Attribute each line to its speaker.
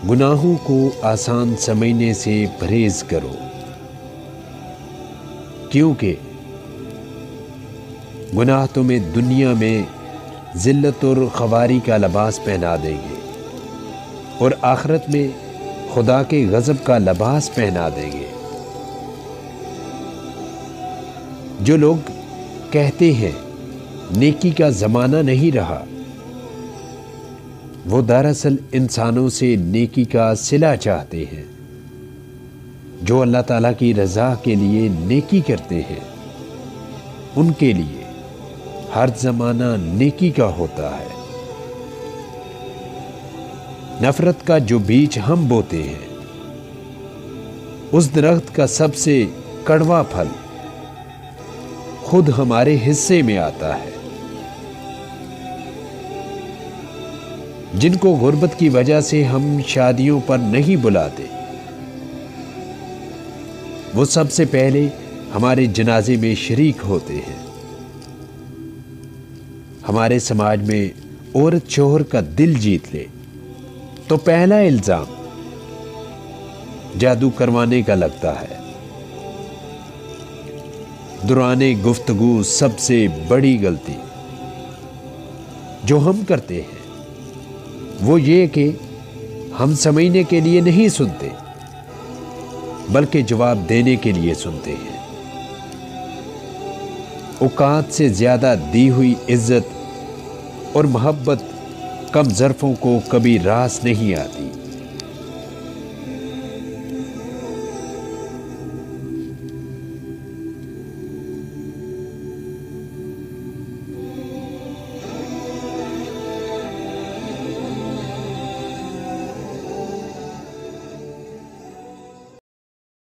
Speaker 1: گناہوں کو آسان سمجھنے سے پرہیز کرو، کیونکہ گناہ تمہیں دنیا میں ذلت اور خواری کا لباس پہنا دیں گے اور آخرت میں خدا کے غضب کا لباس پہنا دیں گے۔ جو لوگ کہتے ہیں نیکی کا زمانہ نہیں رہا، وہ دراصل انسانوں سے نیکی کا صلہ چاہتے ہیں۔ جو اللہ تعالیٰ کی رضا کے لیے نیکی کرتے ہیں، ان کے لیے ہر زمانہ نیکی کا ہوتا ہے۔ نفرت کا جو بیج ہم بوتے ہیں، اس درخت کا سب سے کڑوا پھل خود ہمارے حصے میں آتا ہے۔ جن کو غربت کی وجہ سے ہم شادیوں پر نہیں بلاتے، وہ سب سے پہلے ہمارے جنازے میں شریک ہوتے ہیں۔ ہمارے سماج میں عورت شوہر کا دل جیت لے تو پہلا الزام جادو کروانے کا لگتا ہے۔ دوران گفتگو سب سے بڑی غلطی جو ہم کرتے ہیں وہ یہ کہ ہم سمجھنے کے لیے نہیں سنتے، بلکہ جواب دینے کے لیے سنتے ہیں۔ اوقات سے زیادہ دی ہوئی عزت اور محبت کم ظرفوں کو کبھی راس نہیں آتی۔